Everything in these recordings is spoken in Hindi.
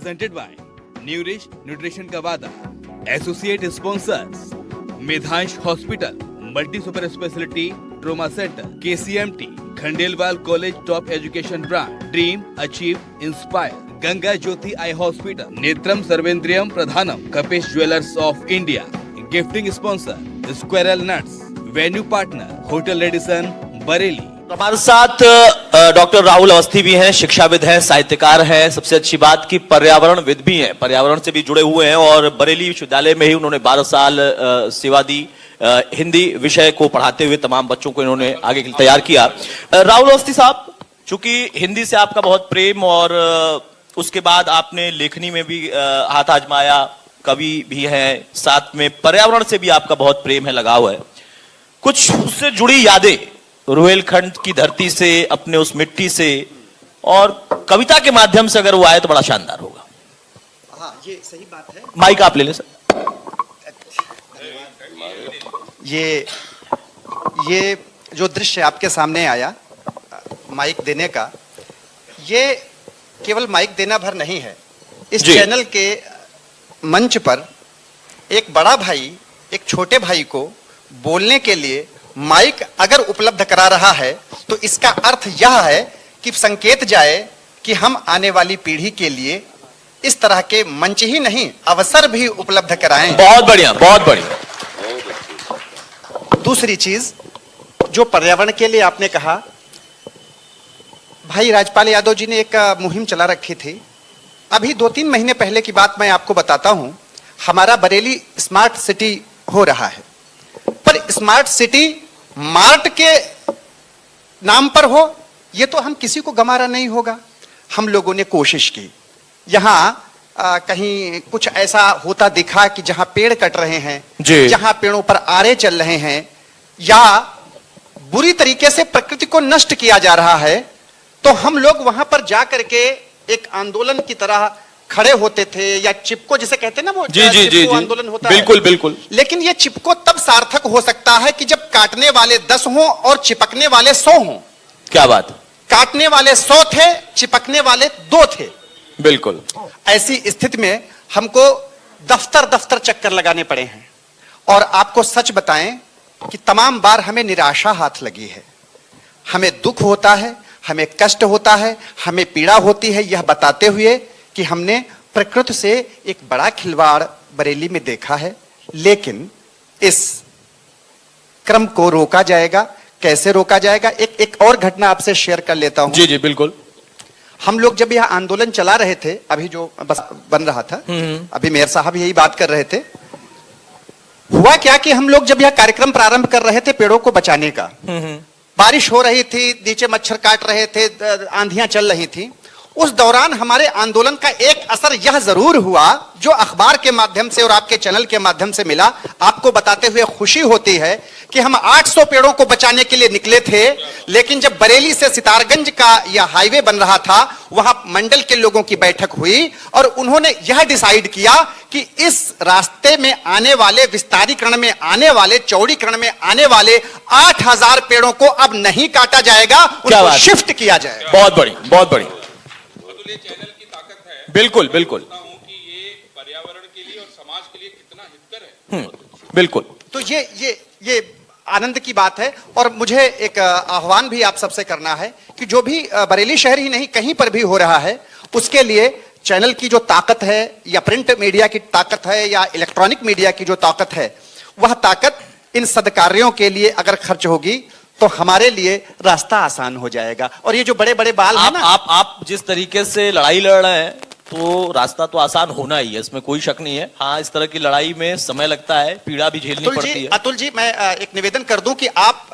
presented by Nourish Nutrition का वादा, Associate Sponsors, Medhansh hospital, multi super speciality trauma centre, KCMT, Khandelwal college top education brand, dream achieve inspire, Ganga Jyoti eye hospital, नेत्रम सर्वेंद्रियम प्रधानम, Kapesh jewellers of India, gifting sponsor squirrel nuts, venue partner hotel Radisson Bareilly. हमारे साथ डॉक्टर राहुल अवस्थी भी हैं, शिक्षाविद हैं, साहित्यकार हैं, सबसे अच्छी बात की पर्यावरणविद भी हैं, पर्यावरण से भी जुड़े हुए हैं और बरेली विश्वविद्यालय में ही उन्होंने 12 साल सेवा दी। हिंदी विषय को पढ़ाते हुए तमाम बच्चों को इन्होंने आगे के लिए तैयार किया। राहुल अवस्थी साहब, चूंकि हिंदी से आपका बहुत प्रेम और उसके बाद आपने लेखनी में भी हाथ आजमाया, कवि भी हैं, साथ में पर्यावरण से भी आपका बहुत प्रेम है, लगाव है, कुछ उससे जुड़ी यादें रुहेलखंड की धरती से, अपने उस मिट्टी से और कविता के माध्यम से अगर वो आए तो बड़ा शानदार होगा। हाँ, ये सही बात है। माइक आप ले लें सर। ये जो दृश्य आपके सामने आया माइक देने का, ये केवल माइक देना भर नहीं है। इस चैनल के मंच पर एक बड़ा भाई एक छोटे भाई को बोलने के लिए माइक अगर उपलब्ध करा रहा है तो इसका अर्थ यह है कि संकेत जाए कि हम आने वाली पीढ़ी के लिए इस तरह के मंच ही नहीं अवसर भी उपलब्ध कराएं। बहुत बढ़िया, बहुत बढ़िया। दूसरी चीज जो पर्यावरण के लिए आपने कहा, भाई राजपाल यादव जी ने एक मुहिम चला रखी थी। अभी 2-3 महीने पहले की बात मैं आपको बताता हूं। हमारा बरेली स्मार्ट सिटी हो रहा है, पर स्मार्ट सिटी मार्ट के नाम पर हो यह तो हम किसी को गमारा नहीं होगा। हम लोगों ने कोशिश की, यहां कहीं कुछ ऐसा होता दिखा कि जहां पेड़ कट रहे हैं, जहां पेड़ों पर आरे चल रहे हैं या बुरी तरीके से प्रकृति को नष्ट किया जा रहा है, तो हम लोग वहां पर जाकर के एक आंदोलन की तरह खड़े होते थे, या चिपको जिसे कहते हैं ना, वो चिपको आंदोलन होता है। बिल्कुल बिल्कुल। लेकिन ये चिपको तब सार्थक हो सकता है कि जब काटने वाले 10 हों और चिपकने वाले 100 हों। क्या बात। काटने वाले 100 थे, चिपकने वाले 2 थे। बिल्कुल। ऐसी स्थिति में हमको दफ्तर दफ्तर चक्कर लगाने पड़े हैं और आपको सच बताएं कि तमाम बार हमें निराशा हाथ लगी है। हमें दुख होता है, हमें कष्ट होता है, हमें पीड़ा होती है, यह बताते हुए कि हमने प्रकृति से एक बड़ा खिलवाड़ बरेली में देखा है। लेकिन इस क्रम को रोका जाएगा, कैसे रोका जाएगा? एक और घटना आपसे शेयर कर लेता हूं। जी जी बिल्कुल। हम लोग जब यह आंदोलन चला रहे थे, अभी जो बस बन रहा था, अभी मेयर साहब यही बात कर रहे थे, हुआ क्या कि हम लोग जब यह कार्यक्रम प्रारंभ कर रहे थे पेड़ों को बचाने का, बारिश हो रही थी, नीचे मच्छर काट रहे थे, आंधियां चल रही थी, उस दौरान हमारे आंदोलन का एक असर यह जरूर हुआ जो अखबार के माध्यम से और आपके चैनल के माध्यम से मिला। आपको बताते हुए खुशी होती है कि हम 800 पेड़ों को बचाने के लिए निकले थे, लेकिन जब बरेली से सितारगंज का यह हाईवे बन रहा था, वहां मंडल के लोगों की बैठक हुई और उन्होंने यह डिसाइड किया कि इस रास्ते में आने वाले, विस्तारीकरण में आने वाले, चौड़ीकरण में आने वाले 8000 पेड़ों को अब नहीं काटा जाएगा, उनको शिफ्ट किया जाएगा। बहुत बड़ी, बहुत बड़ी। चैनल की ताकत है। बिल्कुल बिल्कुल। कि ये पर्यावरण के लिए और समाज के लिए कितना हितकर है। बिल्कुल। तो ये आनंद की बात है। और मुझे एक आह्वान भी आप सबसे करना है कि जो भी बरेली शहर ही नहीं कहीं पर भी हो रहा है, उसके लिए चैनल की जो ताकत है, या प्रिंट मीडिया की ताकत है, या इलेक्ट्रॉनिक मीडिया की जो ताकत है, वह ताकत इन सदकार्यों के लिए अगर खर्च होगी तो हमारे लिए रास्ता आसान हो जाएगा। और ये जो बड़े बड़े बाल हैं ना, आप जिस तरीके से लड़ाई लड़ रहे हैं तो रास्ता तो आसान होना ही है, इसमें कोई शक नहीं है। हाँ, इस तरह की लड़ाई में समय लगता है, पीड़ा भी झेलनी पड़ती है। अतुल जी, मैं एक निवेदन कर दूं कि आप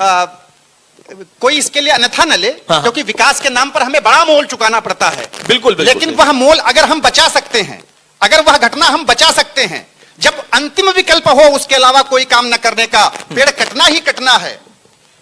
कोई इसके लिए अन्यथा न ले, क्योंकि विकास के नाम पर हमें बड़ा मोल चुकाना पड़ता है। बिल्कुल, बिल्कुल। लेकिन वह मोल अगर हम बचा सकते हैं, अगर वह घटना हम बचा सकते हैं, जब अंतिम विकल्प हो उसके अलावा कोई काम न करने का, पेड़ कटना ही कटना है,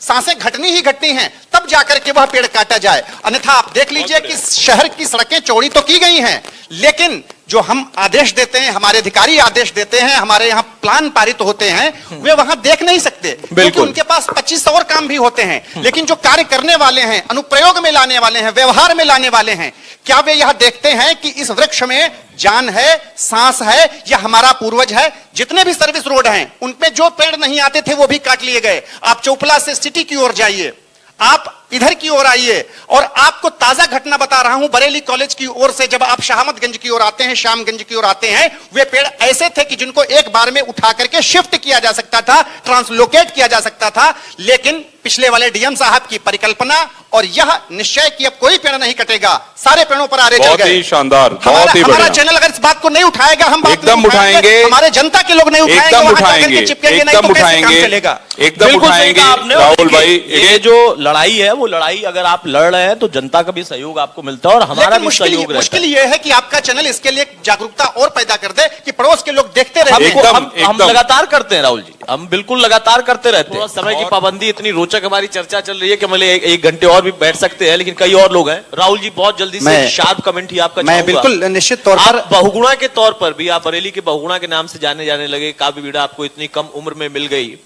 सांसें घटनी ही घटनी हैं, तब जाकर के वह पेड़ काटा जाए। अन्यथा आप देख लीजिए कि शहर की सड़कें चौड़ी तो की गई हैं, लेकिन जो हम आदेश देते हैं, हमारे अधिकारी आदेश देते हैं, हमारे यहाँ प्लान पारित होते हैं, वे वहां देख नहीं सकते। सकते, क्योंकि उनके पास 25 और काम भी होते हैं। लेकिन जो कार्य करने वाले हैं, अनुप्रयोग में लाने वाले हैं, व्यवहार में लाने वाले हैं, क्या वे यह देखते हैं कि इस वृक्ष में जान है, सांस है, या हमारा पूर्वज है? जितने भी सर्विस रोड हैं उनपे जो पेड़ नहीं आते थे वो भी काट लिए गए। आप चोपला से सिटी की ओर जाइए, आप इधर की ओर आइए, और आपको ताजा घटना बता रहा हूं, बरेली कॉलेज की ओर से जब आप शहामतगंज की ओर आते हैं, श्यामगंज की ओर आते हैं, वे पेड़ ऐसे थे कि जिनको एक बार में उठा करके शिफ्ट किया जा सकता था, ट्रांसलोकेट किया जा सकता था। लेकिन पिछले वाले डीएम साहब की परिकल्पना और यह निश्चय कि अब कोई पेड़ नहीं कटेगा, सारे पेड़ों पर आरे चल गए। बहुत ही शानदार, बहुत ही हमारा बढ़िया। चैनल अगर इस बात को नहीं उठाएगा, हम बात एकदम नहीं उठाएंगे, हमारे जनता के लोग नहीं उठाएंगे, एकदम वहां जाकर उठाएंगे, के चिपकेंगे नहीं एकदम तो कैसे काम उठाएंगे, चलेगा? एकदम बिल्कुल सही उठाएंगे कहा आपने। राहुल देखिए, भाई। ये जो लड़ाई है वो लड़ाई अगर आप लड़ रहे हैं तो जनता का भी सहयोग आपको मिलता है और हमारा लेकिन भी मुश्किल सहयोग रहता मुश्किल है। ये है कि आपका चैनल इसके लिए जागरूकता और पैदा कर दे कि पड़ोस के लोग देखते रहे। एकदम, हम एकदम। लगातार करते हैं राहुल जी, हम बिल्कुल लगातार करते रहते हैं। समय की पाबंदी, इतनी रोचक हमारी चर्चा चल रही है कि हम एक घंटे और भी बैठ सकते हैं, लेकिन कई और लोग हैं। राहुल जी बहुत जल्दी से शार्प कमेंट ही आपका मैं चाहूंगा। बिल्कुल निश्चित तौर पर आप बहुगुणा के तौर पर भी, आप बरेली के बहुगुणा के नाम से जाने जाने लगे, काव्य वीणा आपको इतनी कम उम्र में मिल गई,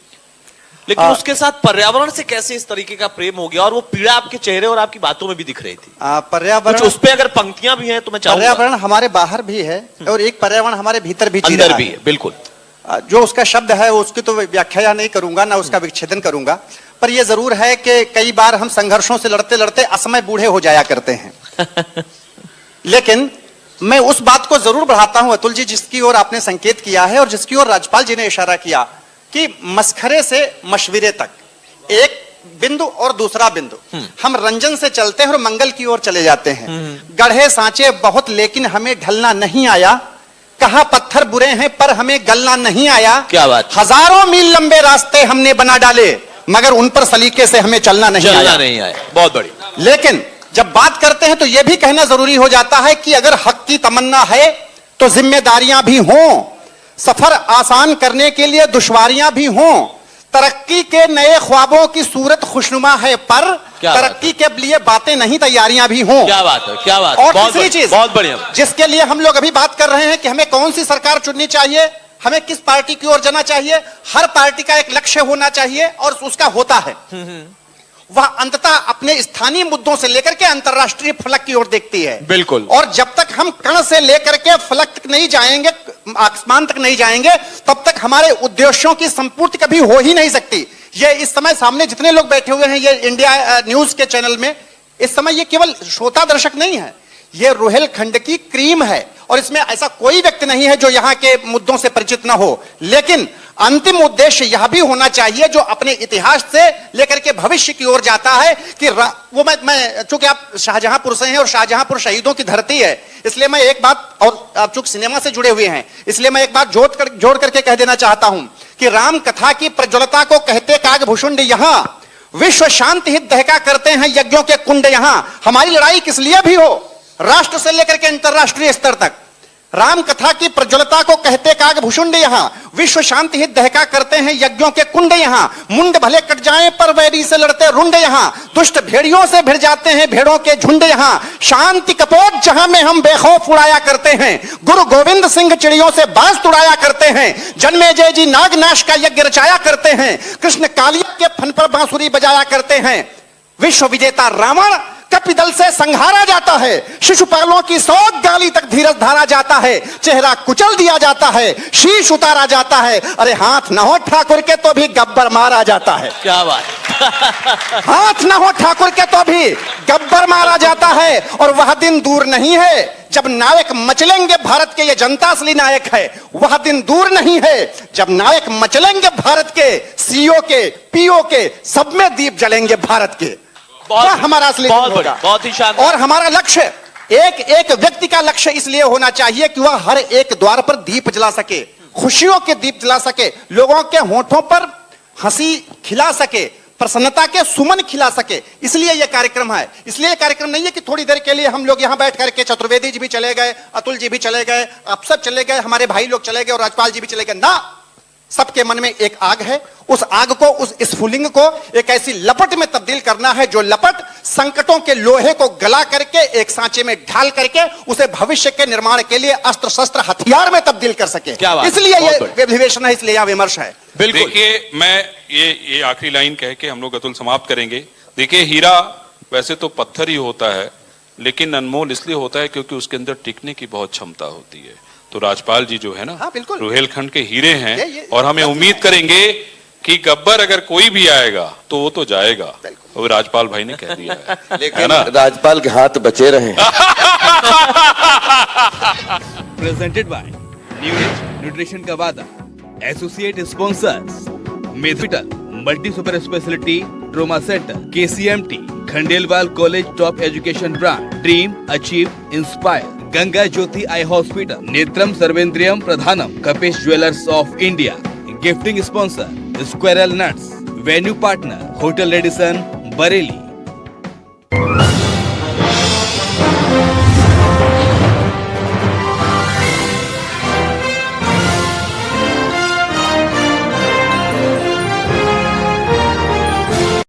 लेकिन उसके साथ पर्यावरण से कैसे इस तरीके का प्रेम हो गया? और वो पीड़ा आपके चेहरे और आपकी बातों में भी दिख रही थी। पर्यावरण, उस पे अगर पंक्तियां भी हैं तो मैं चाहूंगा। पर्यावरण हमारे बाहर भी है और एक पर्यावरण हमारे भीतर भी जी अंदर रहा भी है, बिल्कुल। जो उसका शब्द है उसकी तो व्याख्या नहीं करूंगा, ना उसका विच्छेदन करूंगा, पर यह जरूर है कि कई बार हम संघर्षों से लड़ते लड़ते असमय बूढ़े हो जाया करते हैं। लेकिन मैं उस बात को जरूर बढ़ाता हूं अतुल जी, जिसकी ओर आपने संकेत किया है और जिसकी ओर राज्यपाल जी ने इशारा किया, कि मसखरे से मशविरे तक एक बिंदु और दूसरा बिंदु, हम रंजन से चलते हैं और मंगल की ओर चले जाते हैं। गढ़े सांचे बहुत लेकिन हमें ढलना नहीं आया, कहा पत्थर बुरे हैं पर हमें गलना नहीं आया। क्या बात। हजारों मील लंबे रास्ते हमने बना डाले मगर उन पर सलीके से हमें चलना नहीं आया। बहुत बढ़िया। लेकिन जब बात करते हैं तो यह भी कहना जरूरी हो जाता है कि अगर हक की तमन्ना है तो जिम्मेदारियां भी हों, सफर आसान करने के लिए दुश्वारियां भी हों, तरक्की के नए ख्वाबों की सूरत खुशनुमा है पर तरक्की के लिए बातें नहीं, तैयारियां भी हों। क्या बात है, क्या बात। और तीसरी चीज बहुत बढ़िया, जिसके लिए हम लोग अभी बात कर रहे हैं कि हमें कौन सी सरकार चुननी चाहिए, हमें किस पार्टी की ओर जाना चाहिए। हर पार्टी का एक लक्ष्य होना चाहिए और उसका होता है, वह अंततः अपने स्थानीय मुद्दों से लेकर के अंतर्राष्ट्रीय फलक की ओर देखती है। बिल्कुल। और जब तक हम कण से लेकर के फलक तक नहीं जाएंगे, आसमान तक नहीं जाएंगे, तब तक हमारे उद्देश्यों की संपूर्ति कभी हो ही नहीं सकती। ये इस समय सामने जितने लोग बैठे हुए हैं ये इंडिया न्यूज के चैनल में, इस समय ये केवल श्रोता दर्शक नहीं है, ये रुहेलखंड की क्रीम है और इसमें ऐसा कोई व्यक्ति नहीं है जो यहाँ के मुद्दों से परिचित ना हो। लेकिन अंतिम उद्देश्य यह भी होना चाहिए जो अपने इतिहास से लेकर के भविष्य की ओर जाता है कि वो मैं चूंकि आप शाहजहांपुर से हैं और शाहजहांपुर शहीदों की धरती है, इसलिए मैं एक बात, और आप चूंकि सिनेमा से जुड़े हुए हैं इसलिए मैं एक बात जोड़ करके कह देना चाहता हूं कि राम कथा की प्रज्वलता को कहते कागभूषुंड यहां, विश्व शांति हित दहका करते हैं यज्ञों के कुंड यहां। हमारी लड़ाई किस लिए भी हो, राष्ट्र से लेकर के अंतरराष्ट्रीय स्तर तक, राम कथा की प्रज्वलता को कहते कागभूषुंड यहां, विश्व शांति हित दहका करते हैं यज्ञों के कुंड यहां। मुंड भले कट जाएं पर वैरी से लड़ते रुंड यहां, दुष्ट भेड़ियों से भिड़ जाते हैं भेड़ों के झुंड यहां। शांति कपोत जहां में हम बेखौफ उड़ाया करते हैं, गुरु गोविंद सिंह चिड़ियों से बाज तुड़ाया करते हैं। जन्मेजय जी नागनाश का यज्ञ रचाया करते हैं, कृष्ण कालिया के फन पर बांसुरी बजाया करते हैं। विश्व विजेता रावण कपिदल से संहारा जाता है, शिशुपालों की 100 गाली तक धीरज धारा जाता है, चेहरा कुचल दिया जाता है, शीश उतारा जाता है। अरे हाथ न हो ठाकुर के तो भी गब्बर मारा जाता है। क्या बात। हाथ न हो ठाकुर के तो भी गब्बर मारा जाता है। और वह दिन दूर नहीं है जब नायक मचलेंगे भारत के, ये जनता असली नायक है। वह दिन दूर नहीं है जब नायक मचलेंगे भारत के, सीओ के, पीओ के, सब में दीप जलेंगे भारत के। हमारा असली बहुत ही शानदार। और हमारा लक्ष्य, एक एक व्यक्ति का लक्ष्य इसलिए होना चाहिए कि वह हर एक द्वार पर दीप जला सके, खुशियों के दीप जला सके, लोगों के होठों पर हंसी खिला सके, प्रसन्नता के सुमन खिला सके। इसलिए यह कार्यक्रम है। इसलिए कार्यक्रम नहीं है कि थोड़ी देर के लिए हम लोग यहां बैठ करके, चतुर्वेदी जी भी चले गए, अतुल जी भी चले गए, आप सब चले गए, हमारे भाई लोग चले गए और राज्यपाल जी भी चले गए ना। सबके मन में एक आग है, उस आग को, उस स्फुलिंग को एक ऐसी लपट में तब्दील करना है जो लपट संकटों के लोहे को गला करके एक सांचे में ढाल करके उसे भविष्य के निर्माण के लिए अस्त्र शस्त्र हथियार में तब्दील कर सके। क्या बात, इसलिए ये बहुत बढ़िया। विवेचन है, इसलिए यह विमर्श है। बिल्कुल। देखिए, मैं ये आखिरी लाइन कह के हम लोग अतुल समाप्त करेंगे। देखिए, हीरा वैसे तो पत्थर ही होता है, लेकिन अनमोल इसलिए होता है क्योंकि उसके अंदर टिकने की बहुत क्षमता होती है। तो राजपाल जी जो है ना, हाँ, बिल्कुल। रुहेलखंड के हीरे हैं, ये और हमें उम्मीद करेंगे कि गब्बर अगर कोई भी आएगा तो वो तो जाएगा। वो राजपाल भाई ने कह दिया है। लेकिन राजपाल के हाथ बचे रहे। प्रेजेंटेड बाय न्यूरिश न्यूट्रिशन का वादा, associate sponsors hospital, multi super speciality trauma centre, KCMT, Khandelwal college top education brand, dream achieve inspire, Ganga Jyoti eye hospital, नेत्रम सर्वेंद्रियम प्रधानम, Kapish jewellers of India, gifting sponsor squirrel nuts, venue partner hotel Radisson Bareilly.